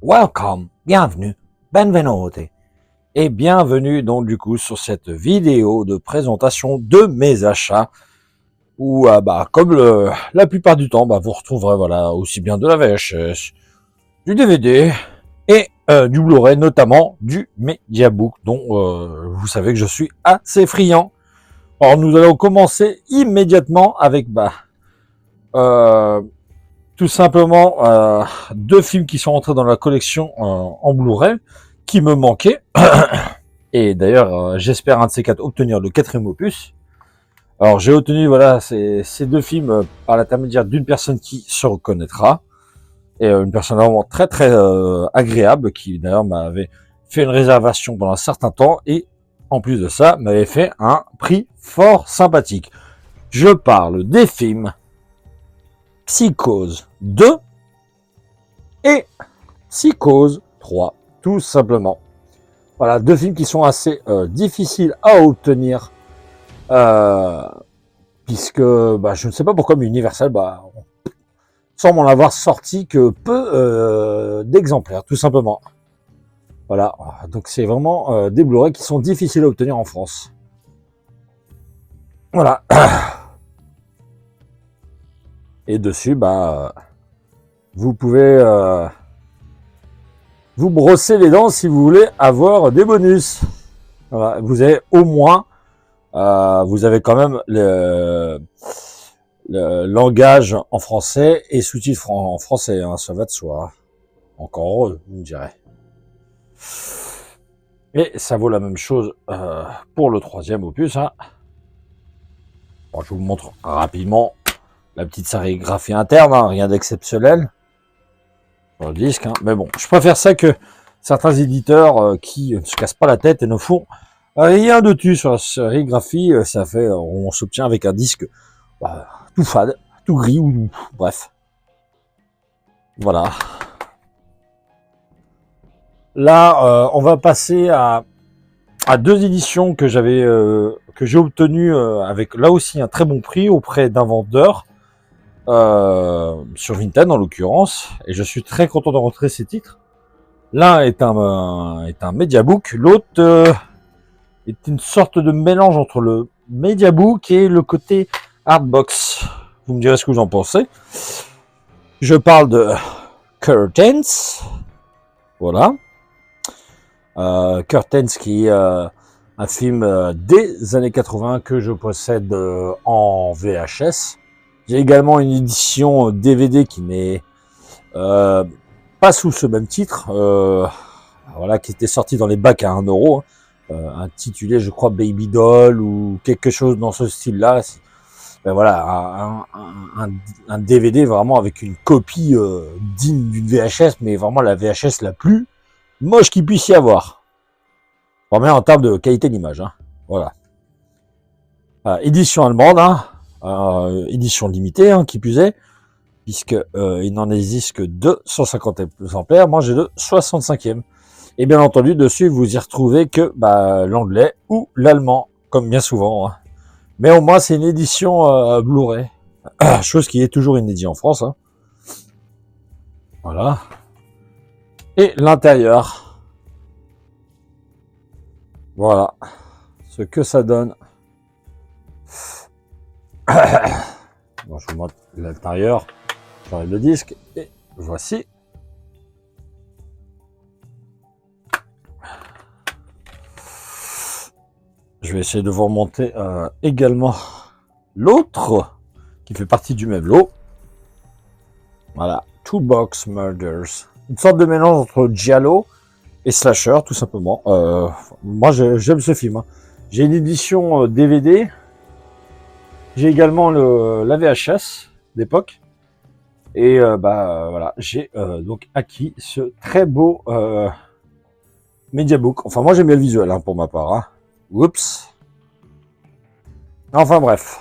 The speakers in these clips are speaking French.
Welcome, bienvenue, benvenuti, et bienvenue donc du coup sur cette vidéo de présentation de mes achats où comme la plupart du temps vous retrouverez voilà aussi bien de la VHS, du DVD et du Blu-ray, notamment du Mediabook dont vous savez que je suis assez friand. Alors nous allons commencer immédiatement avec tout simplement deux films qui sont entrés dans la collection en Blu-ray qui me manquaient. Et d'ailleurs, j'espère un de ces quatre obtenir le quatrième opus. Alors j'ai obtenu voilà ces deux films par l'intermédiaire d'une personne qui se reconnaîtra, et une personne vraiment très très agréable qui d'ailleurs m'avait fait une réservation pendant un certain temps et en plus de ça m'avait fait un prix fort sympathique. Je parle des films Psychose 2 et Psychose 3, tout simplement. Voilà, deux films qui sont assez difficiles à obtenir, puisque je ne sais pas pourquoi, mais Universal semble en avoir sorti que peu d'exemplaires, tout simplement. Voilà, donc c'est vraiment des Blu-ray qui sont difficiles à obtenir en France. Voilà. Et dessus, vous pouvez vous brosser les dents si vous voulez avoir des bonus. Voilà, vous avez au moins, vous avez quand même le langage en français et sous-titres en français, hein, ça va de soi. Encore heureux, vous me direz. Et ça vaut la même chose pour le troisième opus. Hein. Bon, je vous montre rapidement la petite sérigraphie interne, hein, rien d'exceptionnel sur le disque. Hein. Mais bon, je préfère ça que certains éditeurs qui ne se cassent pas la tête et ne font rien de dessus sur la sérigraphie. Ça fait, on s'obtient avec un disque tout fade, tout gris ou bref. Voilà. Là, on va passer à deux éditions que j'ai obtenues avec là aussi un très bon prix auprès d'un vendeur sur Vinted en l'occurrence, et je suis très content de rentrer ces titres. L'un est un Mediabook, l'autre est une sorte de mélange entre le Mediabook et le côté Artbox. Vous me direz ce que vous en pensez. Je parle de Curtains, voilà. Curtains qui est un film des années 80 que je possède en VHS. J'ai également une édition DVD qui n'est pas sous ce même titre, voilà, qui était sorti dans les bacs à 1€, intitulé je crois Baby Doll ou quelque chose dans ce style-là. Voilà, un DVD vraiment avec une copie digne d'une VHS, mais vraiment la VHS la plus moche qu'il puisse y avoir. Vraiment en termes de qualité d'image. Hein. Voilà. Édition allemande, hein, édition limitée, hein, qui plus est, puisque il n'en existe que 250 exemplaires. Moi, j'ai le 65e. Et bien entendu, dessus, vous y retrouvez que l'anglais ou l'allemand, comme bien souvent. Hein. Mais au moins, c'est une édition Blu-ray. Chose qui est toujours inédite en France. Hein. Voilà. Et l'intérieur. Voilà. Ce que ça donne. Bon, je vous montre l'intérieur. J'enlève le disque. Et voici. Je vais essayer de vous remonter également l'autre qui fait partie du même lot. Voilà, Two Box Murders. Une sorte de mélange entre giallo et slasher, tout simplement. Moi, j'aime ce film. Hein. J'ai une édition DVD. J'ai également la VHS d'époque. Et voilà, j'ai donc acquis ce très beau Mediabook. Enfin, moi, j'aime bien le visuel, hein, pour ma part. Hein. Oups. Enfin bref.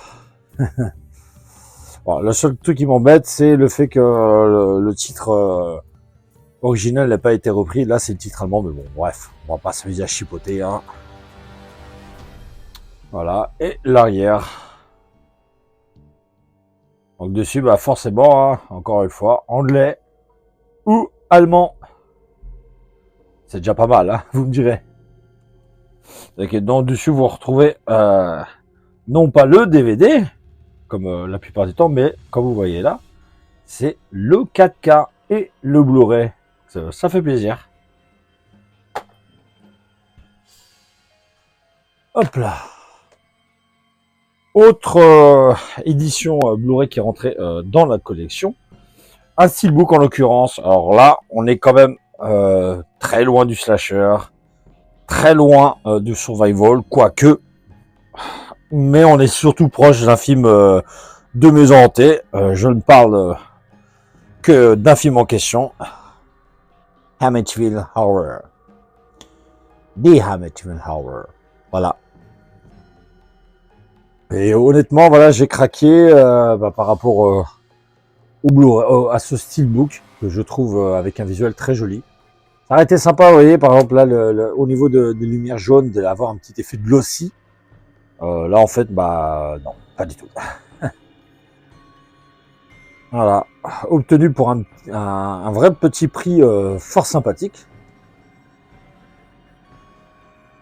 Bon, le seul truc qui m'embête, c'est le fait que le titre original n'a pas été repris. Là, c'est le titre allemand, mais bon, bref, on va pas s'amuser à chipoter. Hein. Voilà, et l'arrière. Donc dessus, forcément, hein, encore une fois, anglais ou allemand. C'est déjà pas mal, hein, vous me direz. Donc, dans dessus, vous retrouvez non pas le DVD, comme la plupart du temps, mais comme vous voyez là, c'est le 4K et le Blu-ray. Ça fait plaisir. Hop là. Autre édition Blu-ray qui est rentrée dans la collection. Un steelbook en l'occurrence. Alors là, on est quand même très loin du slasher, très loin du survival, quoique. Mais on est surtout proche d'un film de maison hantée. Je ne parle que d'un film en question. Amityville Horror. The Amityville Horror. Voilà. Et honnêtement, voilà, j'ai craqué par rapport au Blu-ray, à ce steelbook que je trouve avec un visuel très joli. Ça aurait été sympa, vous voyez, par exemple là, au niveau des lumières jaunes, d'avoir un petit effet de glossy. Là, en fait, bah non, pas du tout. Voilà, obtenu pour un vrai petit prix fort sympathique.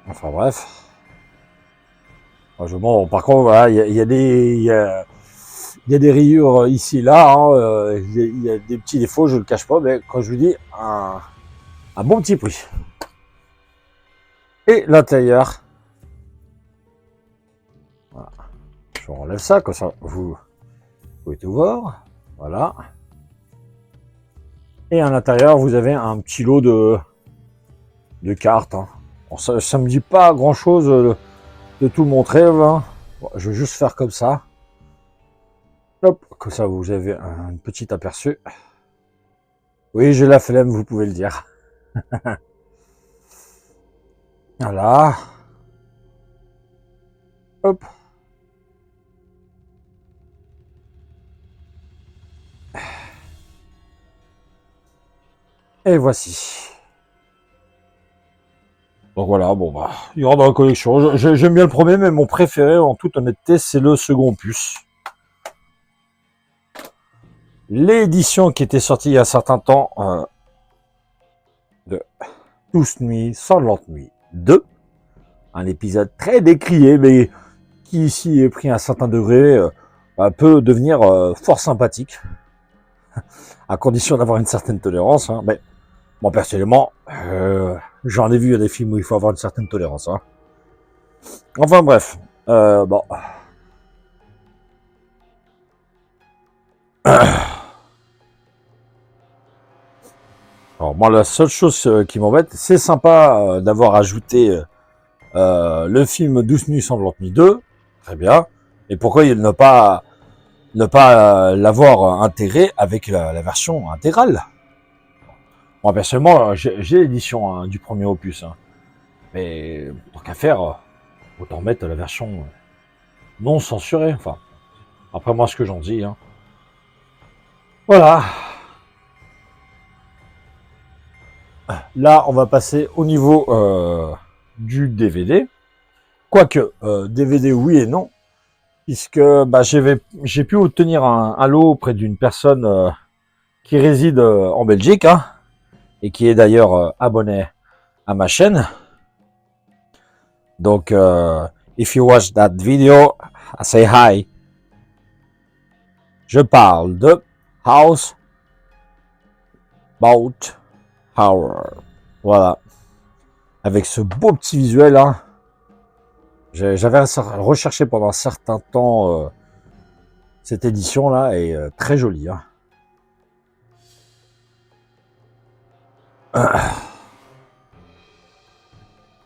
Enfin bref. Bon, par contre, voilà, il y a des rayures ici et là. Hein, il y a des petits défauts, je ne le cache pas, mais quand je vous dis un bon petit prix. Et l'intérieur. Voilà. Je relève ça, comme ça vous pouvez tout voir. Voilà. Et à l'intérieur, vous avez un petit lot de cartes. Hein. Bon, ça ne me dit pas grand chose de tout montrer. Hein. Bon, je vais juste faire comme ça. Hop, comme ça vous avez un petit aperçu. Oui, j'ai la flemme, vous pouvez le dire. Voilà. Hop. Et voici. Donc voilà, bon bah, il rentre dans la collection. J'aime bien le premier, mais mon préféré, en toute honnêteté, c'est le second opus. L'édition qui était sortie il y a un certain temps de 12 nuits, 100 nuits 2. Un épisode très décrié, mais qui ici est pris à un certain degré, peut devenir fort sympathique, à condition d'avoir une certaine tolérance. Hein. Mais bon, personnellement, j'en ai vu des films où il faut avoir une certaine tolérance. Hein. Enfin bref, bon. Alors moi, la seule chose qui m'embête, c'est sympa d'avoir ajouté le film 12 nuits sanglantes nuit 2, très bien. Et pourquoi il ne pas l'avoir intégré avec la version intégrale? Moi personnellement, j'ai l'édition hein, du premier opus, hein. Mais tant qu'à faire, autant mettre la version non censurée. Enfin, après moi ce que j'en dis. Hein. Voilà. Là, on va passer au niveau du DVD. Quoique, DVD oui et non, puisque bah, j'ai pu obtenir un lot auprès d'une personne qui réside en Belgique, hein, et qui est d'ailleurs abonné à ma chaîne. Donc, if you watch that video, I say hi. Je parle de House Boat Horror. Voilà. Avec ce beau petit visuel, hein. J'avais recherché pendant un certain temps cette édition-là est très jolie. Hein.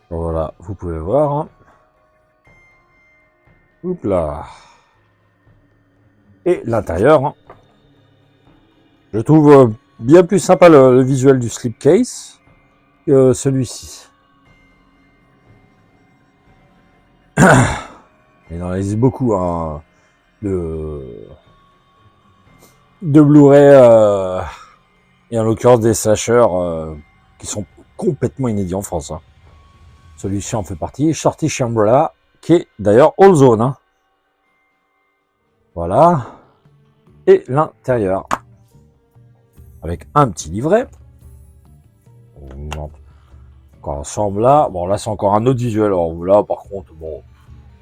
Voilà, vous pouvez voir. Hein. Oups là. Et l'intérieur, hein. Je trouve bien plus sympa le visuel du slipcase que celui-ci. Il en existe beaucoup hein, de Blu-ray et en l'occurrence des slashers qui sont complètement inédits en France. Hein. Celui-ci en fait partie. Shorty Shambhala, qui est d'ailleurs All Zone. Hein. Voilà. Et l'intérieur. Avec un petit livret. Encore ensemble là. Bon, là, c'est encore un autre visuel. Alors là, par contre, bon,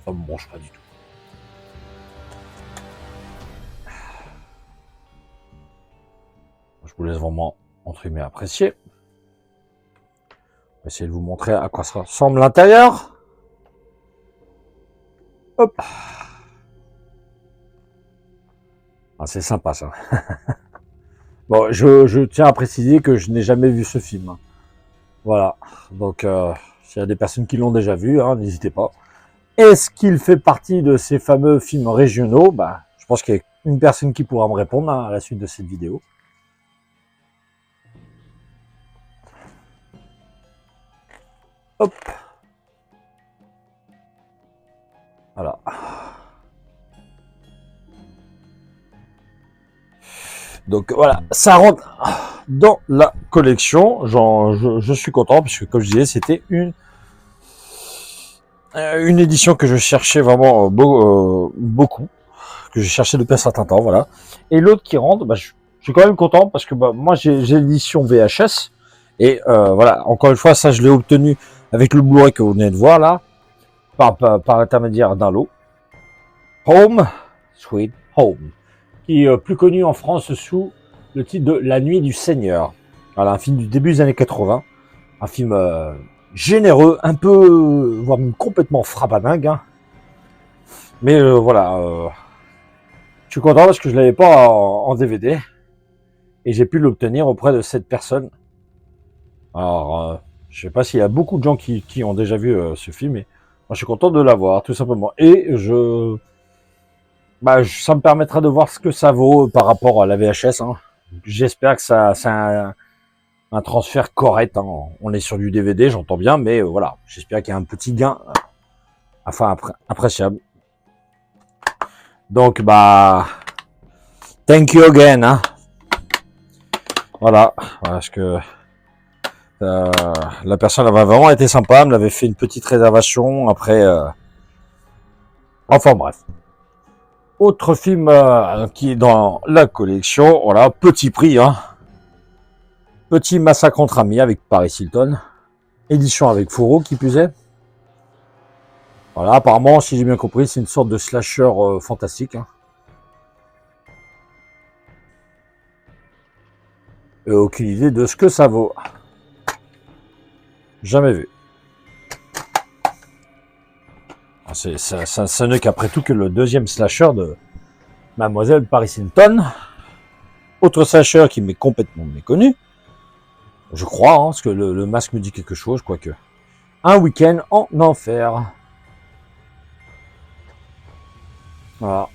ça me branche pas du tout. Je vous laisse vraiment entre guillemets apprécier. Je vais essayer de vous montrer à quoi ça ressemble l'intérieur. Hop. Ah, c'est sympa ça. Bon, je tiens à préciser que je n'ai jamais vu ce film. Voilà. Donc, s'il y a des personnes qui l'ont déjà vu, hein, n'hésitez pas. Est-ce qu'il fait partie de ces fameux films régionaux? Bah, je pense qu'il y a une personne qui pourra me répondre hein, à la suite de cette vidéo. Hop. Voilà. Donc voilà, ça rentre dans la collection. Je suis content parce que comme je disais, c'était une édition que je cherchais vraiment beaucoup, que j'ai cherché depuis un certain temps, voilà. Et l'autre qui rentre, bah, je suis quand même content parce que bah, moi j'ai l'édition VHS et voilà, encore une fois, ça je l'ai obtenu avec le Blu-ray que vous venez de voir là, par l'intermédiaire d'un lot. Home, Sweet Home, qui est plus connu en France sous le titre de La Nuit du Seigneur. Voilà, un film du début des années 80, un film généreux, un peu, voire même complètement frappadingue. Hein. Mais voilà, je suis content parce que je l'avais pas en DVD et j'ai pu l'obtenir auprès de cette personne. Alors, je sais pas s'il y a beaucoup de gens qui ont déjà vu ce film, mais moi je suis content de l'avoir, tout simplement. Et ça me permettra de voir ce que ça vaut par rapport à la VHS. Hein. J'espère que c'est un transfert correct. Hein. On est sur du DVD, j'entends bien, mais voilà, j'espère qu'il y a un petit gain, appréciable. Donc, bah, thank you again. Hein. Voilà, parce que la personne avait vraiment été sympa, me l'avait fait une petite réservation. Après, enfin bref. Autre film qui est dans la collection, voilà, petit prix, hein. Petit massacre entre amis avec Paris Hilton. Édition avec Fourreau qui plus est. Voilà, apparemment, si j'ai bien compris, c'est une sorte de slasher fantastique. Hein. Et aucune idée de ce que ça vaut. Jamais vu. Ça n'est qu'après tout que le deuxième slasher de Mademoiselle Paris Hilton. Autre slasher qui m'est complètement méconnu. Je crois, hein, parce que le masque me dit quelque chose, quoique. Un week-end en enfer. Voilà.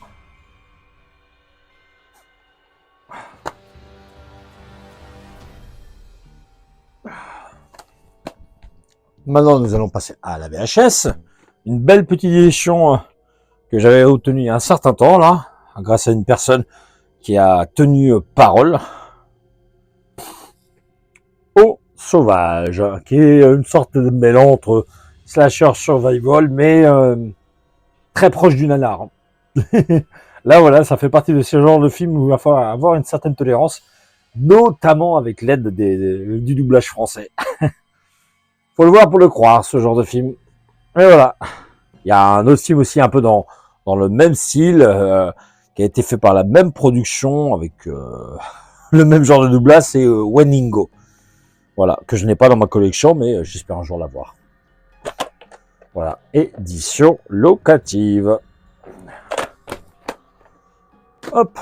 Maintenant, nous allons passer à la VHS. Une belle petite édition que j'avais obtenue il y a un certain temps, là, grâce à une personne qui a tenu parole. Au Sauvage, qui est une sorte de mélange entre slasher survival, mais très proche du nanar. Là, voilà, ça fait partie de ce genre de film où il va falloir avoir une certaine tolérance, notamment avec l'aide du doublage français. Faut le voir pour le croire, ce genre de film. Et voilà. Il y a un autre film aussi un peu dans le même style, qui a été fait par la même production, avec le même genre de doublage, c'est Wendigo. Voilà, que je n'ai pas dans ma collection, mais j'espère un jour l'avoir. Voilà, édition locative. Hop.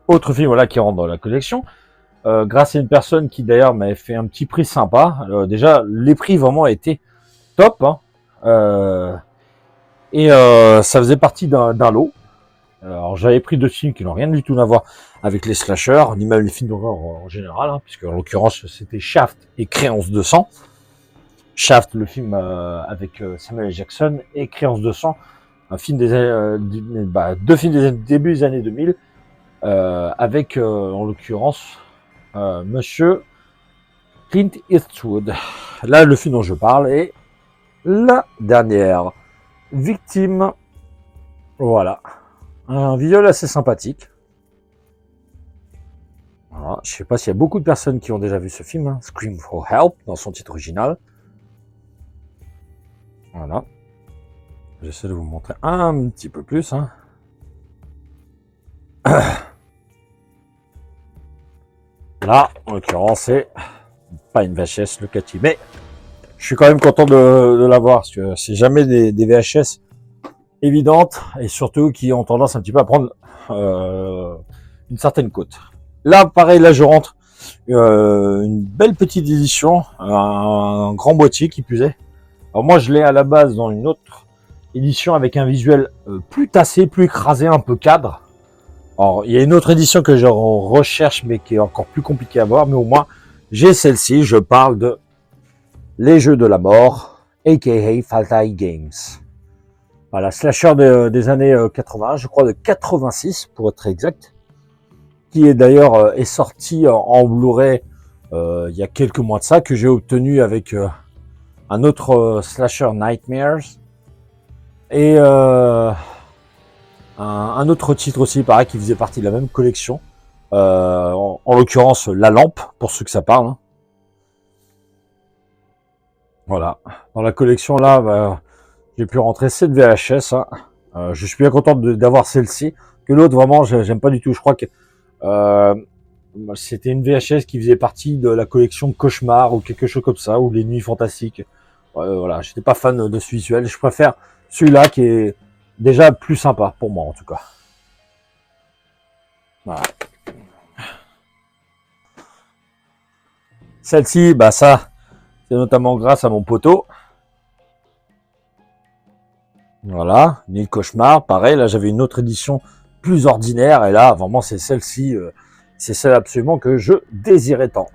Autre film voilà, qui rentre dans la collection. Grâce à une personne qui d'ailleurs m'avait fait un petit prix sympa. Déjà, les prix vraiment étaient top. Hein. Ça faisait partie d'un lot. Alors j'avais pris 2 films qui n'ont rien du tout à voir avec les slashers, ni même les films d'horreur en général, hein, puisque en l'occurrence c'était Shaft et Créance de sang. Shaft, le film avec Samuel L. Jackson, et Créance de sang, un film deux films des début des années 2000, avec en l'occurrence Monsieur Clint Eastwood. Là, le film dont je parle est La Dernière Victime. Voilà. Un visuel assez sympathique. Voilà. Je sais pas s'il y a beaucoup de personnes qui ont déjà vu ce film, hein, Scream for Help, dans son titre original. Voilà. J'essaie de vous montrer un petit peu plus. Hein. Là, en l'occurrence, c'est pas une VHS locative, mais je suis quand même content de l'avoir, parce que c'est jamais des VHS évidentes, et surtout qui ont tendance un petit peu à prendre une certaine cote. Là, pareil, là je rentre une belle petite édition, un grand boîtier qui plus est. Alors moi, je l'ai à la base dans une autre édition avec un visuel plus tassé, plus écrasé, un peu cadre. Alors, il y a une autre édition que je recherche, mais qui est encore plus compliquée à voir, mais au moins, j'ai celle-ci. Je parle de Les Jeux de la Mort, a.k.a. Fatal Games. Voilà, slasher des années 80, je crois de 86 pour être exact, qui est d'ailleurs est sorti en Blu-ray il y a quelques mois de ça, que j'ai obtenu avec un autre slasher Nightmares et un autre titre aussi, pareil, qui faisait partie de la même collection. En l'occurrence, La Lampe, pour ceux que ça parle. Hein. Voilà. Dans la collection, là, bah, j'ai pu rentrer cette VHS. Hein. Je suis bien content d'avoir celle-ci. Que l'autre, vraiment, j'aime pas du tout. Je crois que c'était une VHS qui faisait partie de la collection Cauchemar ou quelque chose comme ça, ou Les Nuits Fantastiques. Voilà, j'étais pas fan de ce visuel. Je préfère celui-là qui est déjà plus sympa pour moi, en tout cas. Voilà. Celle-ci, bah ça, c'est notamment grâce à mon poteau. Voilà, Nuit de Cauchemar, pareil, là j'avais une autre édition plus ordinaire, et là, vraiment, c'est celle-ci, c'est celle absolument que je désirais tant.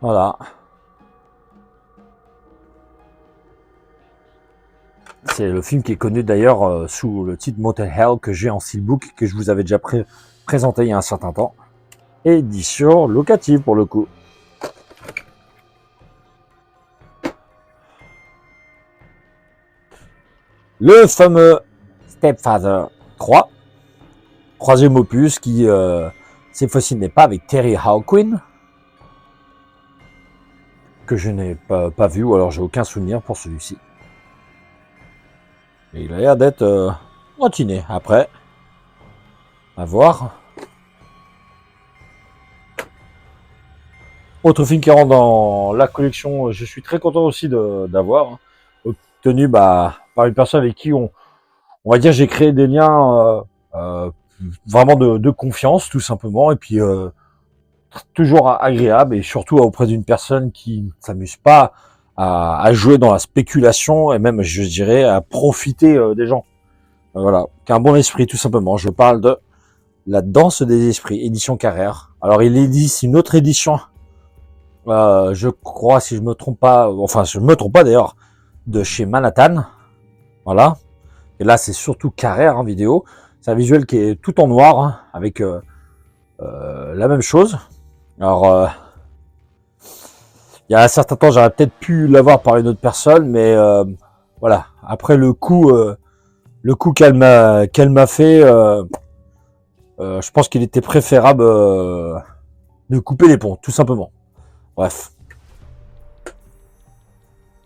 Voilà. C'est le film qui est connu d'ailleurs sous le titre Motel Hell que j'ai en steelbook, que je vous avais déjà présenté il y a un certain temps. Édition locative pour le coup. Le fameux Stepfather 3, troisième opus qui, cette fois-ci, n'est pas avec Terry Hawkins, que je n'ai pas vu, ou alors j'ai aucun souvenir pour celui-ci. Et il a l'air d'être moitiné. Après, à voir. Autre film qui rentre dans la collection, je suis très content aussi d'avoir, hein, obtenu par une personne avec qui on va dire j'ai créé des liens vraiment de confiance tout simplement, et puis toujours agréable, et surtout auprès d'une personne qui ne s'amuse pas à jouer dans la spéculation, et même je dirais à profiter des gens. Voilà, qu'un bon esprit tout simplement. Je parle de La Danse des Esprits, édition Carrère. Alors il édite une autre édition, je crois, si je me trompe pas, enfin je me trompe pas d'ailleurs, de chez Manhattan. Voilà. Et là c'est surtout Carrère en vidéo. C'est un visuel qui est tout en noir, hein, avec la même chose. Alors il y a un certain temps, j'aurais peut-être pu l'avoir par une autre personne, mais voilà. Après le coup qu'elle m'a fait, je pense qu'il était préférable de couper les ponts, tout simplement. Bref.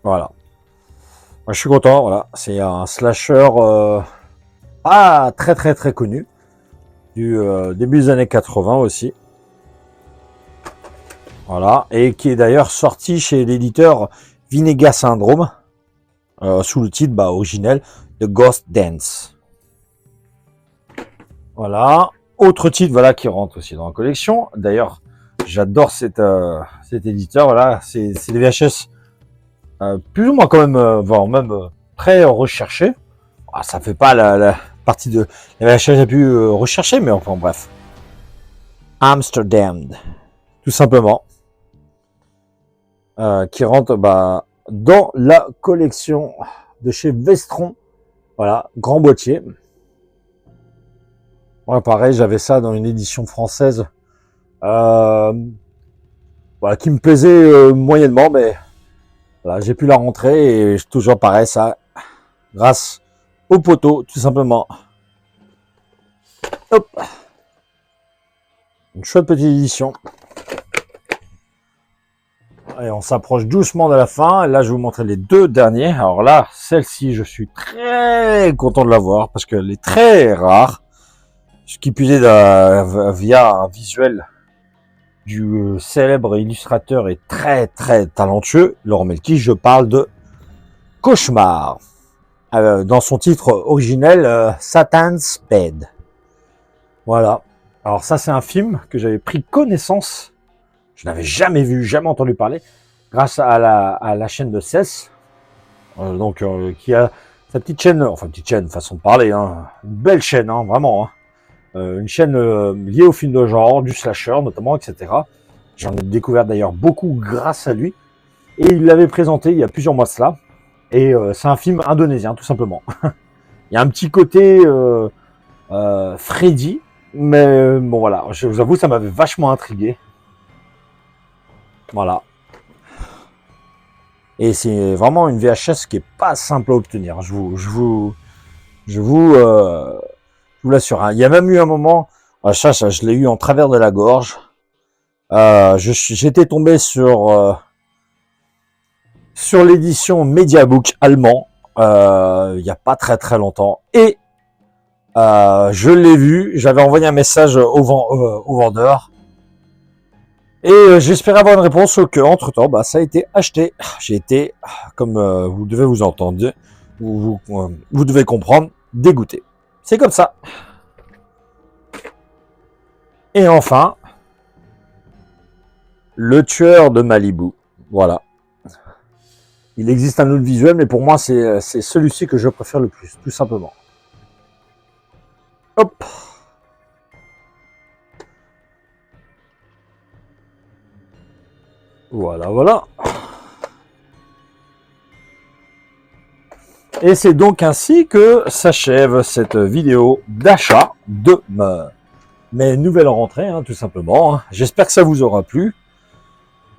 Voilà. Moi, je suis content, voilà. C'est un slasher pas très connu. Du début des années 80 aussi. Voilà. Et qui est d'ailleurs sorti chez l'éditeur Vinegar Syndrome. Sous le titre originel de Ghost Dance. Voilà. Autre titre, voilà, qui rentre aussi dans la collection. D'ailleurs, j'adore cet éditeur. Voilà. C'est des VHS plus ou moins quand même, voire même très recherché. Ça fait pas la partie de la VHS la plus recherchée, mais enfin bref. Amsterdam, tout simplement, qui rentre dans la collection de chez Vestron. Voilà, grand boîtier. Ouais, pareil, j'avais ça dans une édition française qui me plaisait moyennement, mais voilà, j'ai pu la rentrer, et toujours pareil, ça, grâce au poteau, tout simplement. Hop. Une chouette petite édition. Et on s'approche doucement de la fin. Et là, je vais vous montrer les deux derniers. Alors là, celle-ci, je suis très content de l'avoir parce qu'elle est très rare. Ce qui plus est via un visuel du célèbre illustrateur et très très talentueux, Laurent Melki. Je parle de Cauchemar. Dans son titre originel, Satan's Bed. Voilà. Alors ça, c'est un film que j'avais pris connaissance. Je n'avais jamais vu, jamais entendu parler, grâce à la chaîne de Cess, qui a sa petite chaîne, enfin petite chaîne, façon de parler, hein, une belle chaîne, hein, vraiment, hein, une chaîne liée au film de genre, du slasher notamment, etc. J'en ai découvert d'ailleurs beaucoup grâce à lui, et il l'avait présenté il y a plusieurs mois de cela, et c'est un film indonésien, tout simplement. Il y a un petit côté Freddy, mais bon voilà, je vous avoue, ça m'avait vachement intrigué. Voilà. Et c'est vraiment une VHS qui est pas simple à obtenir. Je vous l'assure. Hein. Il y a même eu un moment, ça je l'ai eu en travers de la gorge. J'étais tombé sur l'édition Mediabook allemand il y a pas très très longtemps et je l'ai vu. J'avais envoyé un message au vendeur. Et j'espérais avoir une réponse que entre temps, ça a été acheté. J'ai été, comme vous devez vous entendre, vous devez comprendre, dégoûté. C'est comme ça. Et enfin, le tueur de Malibu. Voilà. Il existe un autre visuel, mais pour moi, c'est celui-ci que je préfère le plus, tout simplement. Hop. Voilà, voilà. Et c'est donc ainsi que s'achève cette vidéo d'achat de mes nouvelles rentrées, hein, tout simplement. J'espère que ça vous aura plu.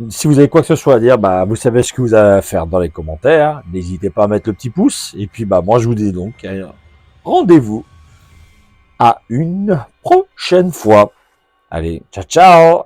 Si vous avez quoi que ce soit à dire, vous savez ce que vous avez à faire dans les commentaires. N'hésitez pas à mettre le petit pouce. Et puis, moi, je vous dis donc rendez-vous à une prochaine fois. Allez, ciao, ciao!